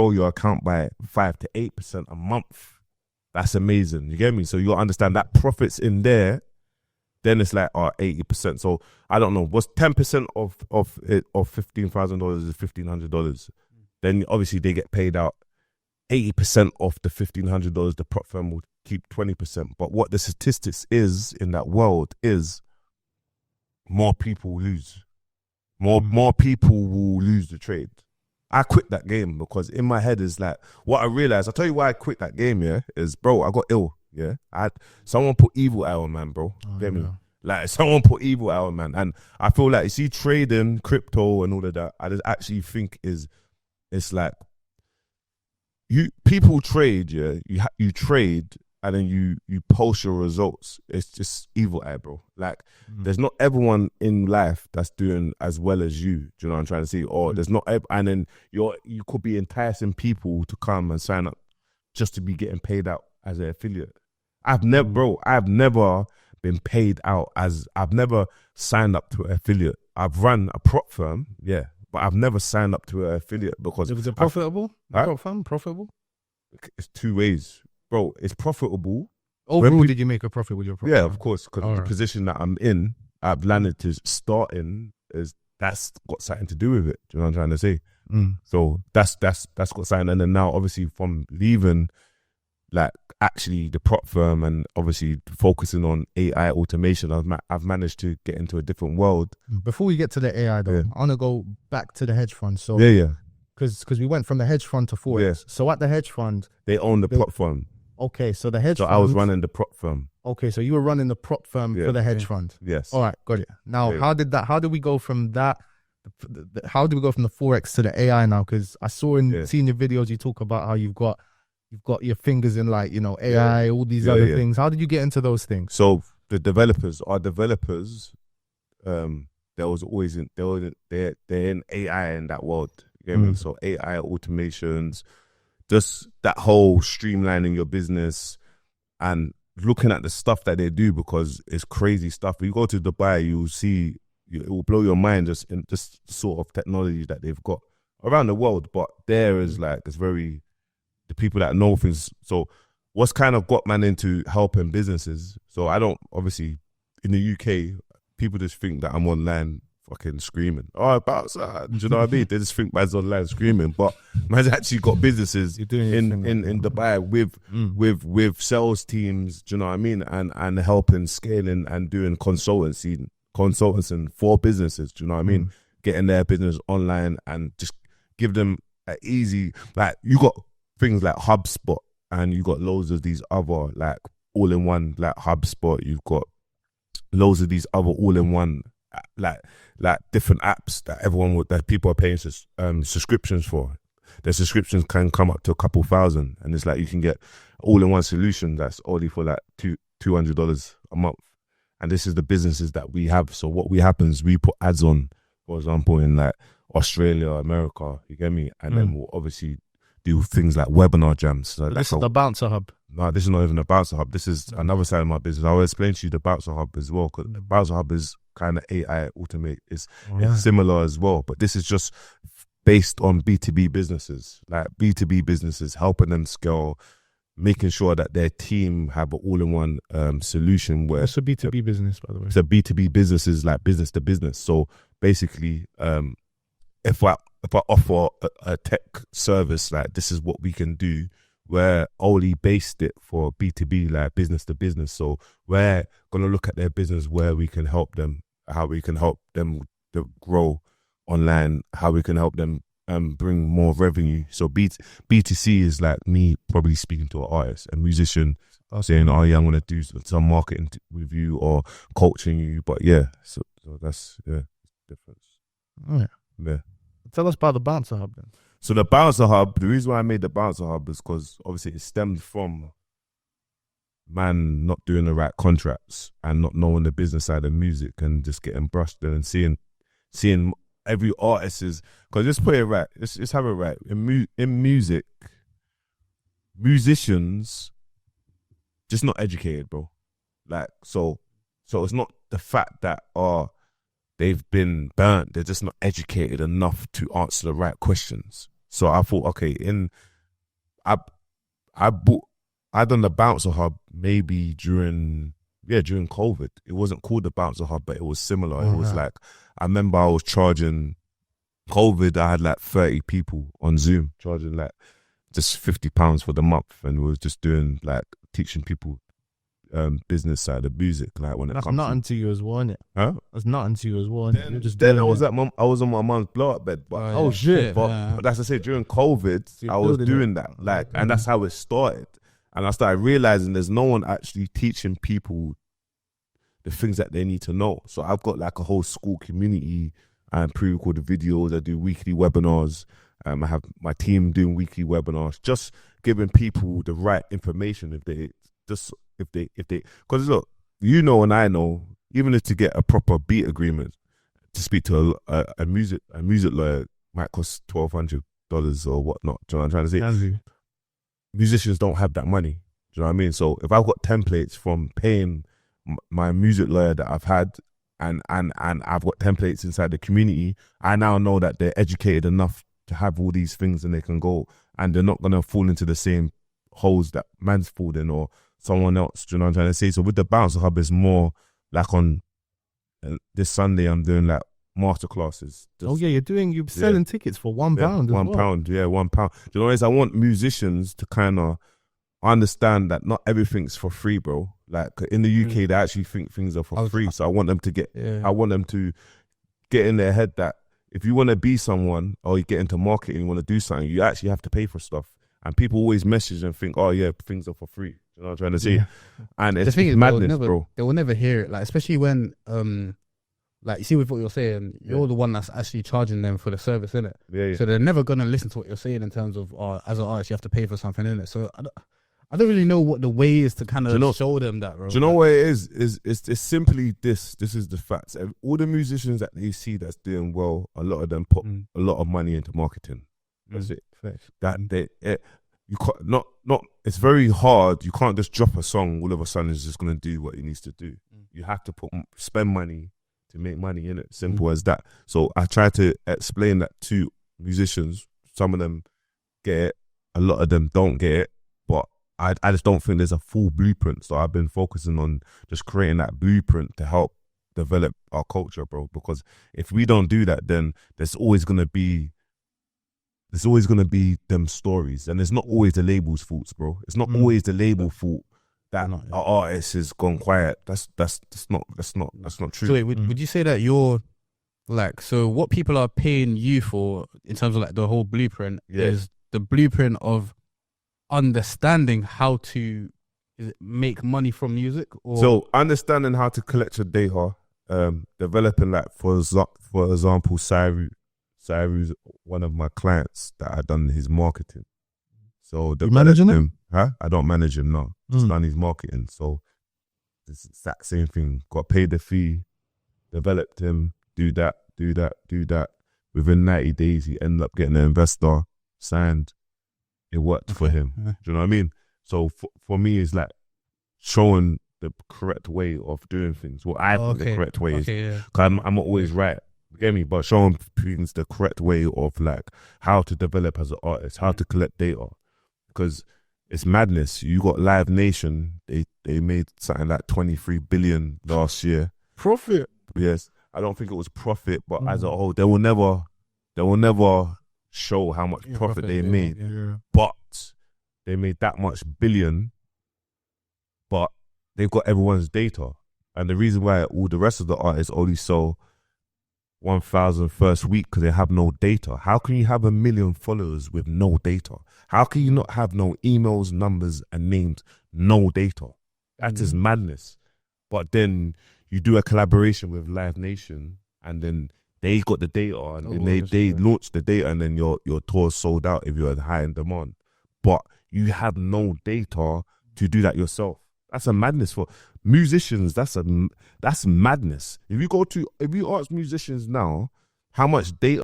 grow your account by 5 to 8% a month. That's amazing. You get me? So you gotta understand that profits in there. Then it's like 80%. So I don't know. What's 10% of $15,000 is $1,500. Then obviously they get paid out 80% of the $1,500. The prop firm will keep 20%. But what the statistics is in that world is more people lose. More people will lose the trade. I quit that game because in my head is like, what I realized, I'll tell you why I quit that game, yeah, is, bro, I got ill, yeah. Someone put evil out on man, bro. Get me? Like, someone put evil out on man. And I feel like, you see, trading, crypto and all of that, I just actually think it's like, people trade, yeah, you trade and then you post your results. It's just evil eye, bro. Like, there's not everyone in life that's doing as well as you. Do you know what I'm trying to say? Or there's not, and then you could be enticing people to come and sign up just to be getting paid out as an affiliate. I've never been paid out I've never signed up to an affiliate. I've run a prop firm, yeah, but I've never signed up to an affiliate because was it profitable? Prop firm profitable? It's two ways. Bro, it's profitable. Overall, did you make a profit with your profit? Yeah, of course, because the position that I'm in, I've landed to start in, that's got something to do with it. Do you know what I'm trying to say? So that's got something. And then now, obviously, from leaving, like, actually the prop firm and obviously focusing on AI automation, I've managed to get into a different world. Before we get to the AI, though, I want to go back to the hedge fund. So because we went from the hedge fund to Forex. Yeah. So at the hedge fund, they own the prop firm. Okay, so the hedge fund. So I was running the prop firm. Okay, so you were running the prop firm for the hedge fund. Yes. All right, got it. Now, how did we go from that? How did we go from the Forex to the AI now? Because I saw seeing your videos, you talk about how you've got your fingers in, like, you know, AI, all these other things. How did you get into those things? So our developers, there was always they're in AI in that world. You get me? So AI automations, just that whole streamlining your business and looking at the stuff that they do, because it's crazy stuff. If you go to Dubai, you'll see, it will blow your mind just in this sort of technology that they've got around the world. But there is like, it's very, the people that know things. So what's kind of got man into helping businesses. So I don't, obviously in the UK, people just think that I'm online fucking screaming. About do you know what I mean? They just think man's online screaming, but man's actually got businesses in Dubai with sales teams. Do you know what I mean? And helping scaling and doing consultancy for businesses. Do you know what I mean? Getting their business online and just give them an easy, like, you got things like HubSpot and you got loads of these other like all-in-one, like HubSpot. You've got loads of these other all-in-one like different apps that people are paying subscriptions for. The subscriptions can come up to a couple thousand, and it's like you can get all-in-one solution that's only for like $200 a month. And this is the businesses that we have. So what happens, we put ads on, for example, in like Australia, America, you get me? And then we'll obviously do things like webinar jams. So this is the Bouncer Hub. No, this is not even the Bouncer Hub. This is another side of my business. I'll explain to you the Bouncer Hub as well, because the Bouncer Hub is kind of AI automate. It's similar as well, but this is just based on B2B businesses, like B2B businesses, helping them scale, making sure that their team have an all-in-one solution. Where it's a B2B business, by the way. It's a B2B business, is like business to business. So basically, if I offer a tech service, like, this is what we can do. We're only based it for B2B, like business to business. So we're gonna look at their business, where we can help them, how we can help them to grow online, how we can help them bring more revenue. So B2C is like me probably speaking to an artist, a musician, saying, "Oh yeah, I'm gonna do some marketing with you or coaching you." But yeah, so that's difference. Oh, yeah. Tell us about the Bouncer Hub then. So the Bouncer Hub, the reason why I made the Bouncer Hub is because obviously it stemmed from man not doing the right contracts and not knowing the business side of music and just getting brushed in and seeing every artist is, because let's put it right, let's have it right. In music, musicians just not educated, bro. Like, so it's not the fact that they've been burnt, they're just not educated enough to answer the right questions. So I thought, okay, I done the Bouncer Hub maybe during COVID. It wasn't called the Bouncer Hub, but it was similar. It was like, I remember I was charging COVID. I had like 30 people on Zoom charging like just £50 for the month, and we was just doing like teaching people business side of music. Like when that's it comes nothing to you as well, innit? Huh? That's nothing to you as well. Then I was on my mum's blow up bed. But shit! But that's I say during COVID, I was doing that. Like, and that's how it started. And I started realizing there's no one actually teaching people the things that they need to know. So I've got like a whole school community and pre-recorded videos. I do weekly webinars. I have my team doing weekly webinars, just giving people the right information because look, you know, and I know, even if to get a proper beat agreement to speak to a music lawyer might cost $1,200 or whatnot. Do you know what I'm trying to say? Musicians don't have that money. Do you know what I mean? So if I've got templates from paying my music lawyer that I've had, and I've got templates inside the community, I now know that they're educated enough to have all these things, and they can go, and they're not gonna fall into the same holes that man's fallen in or someone else. Do you know what I'm trying to say? So with the Bouncer Hub, it's more like on this Sunday I'm doing like masterclasses. You're selling tickets for £1. £1, £1. Do you know what it is? I want musicians to kind of understand that not everything's for free, bro. Like in the UK, they actually think things are for free. So I want them to get in their head that if you want to be someone or you get into marketing, you want to do something, you actually have to pay for stuff. And people always message and think, oh yeah, things are for free. You know what I'm trying to say? And it's madness, bro. They will never hear it. Like, especially when, like, you see with what you're saying, you're the one that's actually charging them for the service, innit? Yeah. So they're never going to listen to what you're saying in terms of, as an artist, you have to pay for something, innit? So I don't really know what the way is to kind of show them that, bro. Do you know what it is? It's simply this. This is the facts. All the musicians that you see that's doing well, a lot of them put a lot of money into marketing. That's it. You can't not. It's very hard. You can't just drop a song. All of a sudden, it's just gonna do what it needs to do. You have to spend money to make money in it. Simple as that. So I try to explain that to musicians. Some of them get it. A lot of them don't get it. But I just don't think there's a full blueprint. So I've been focusing on just creating that blueprint to help develop our culture, bro. Because if we don't do that, then there's always gonna be them stories, and it's not always the label's faults, bro. It's not always the label fault that our artist has gone quiet. That's not true. So wait, would you say that you're like, so what people are paying you for in terms of like the whole blueprint is the blueprint of understanding how to make money from music? Or? So understanding how to collect your data, developing like for example, Sairu's one of my clients that I done his marketing. So you managing him? Huh? I don't manage him, no. Just done his marketing. So it's the exact same thing. Got paid the fee, developed him, do that. Within 90 days, he ended up getting an investor, signed. It worked for him. Do you know what I mean? So for me, it's like showing the correct way of doing things. What I think the correct way is. Because I'm not always right. You get me? But showing things the correct way of like how to develop as an artist, how to collect data. Because it's madness. You got Live Nation, they made something like 23 billion last year. Profit. Yes. I don't think it was profit, but as a whole, they will never show how much profit they made. Yeah. But they made that much billion, but they've got everyone's data. And the reason why all the rest of the artists only sell 1,000 first week because they have no data. How can you have 1 million followers with no data? How can you not have no emails, numbers, and names, no data? That is madness. But then you do a collaboration with Live Nation, and then they got the data, and they launched the data, and then your tour's sold out if you're high in demand. But you have no data to do that yourself. That's a madness for musicians. That's madness. If you ask musicians now how much data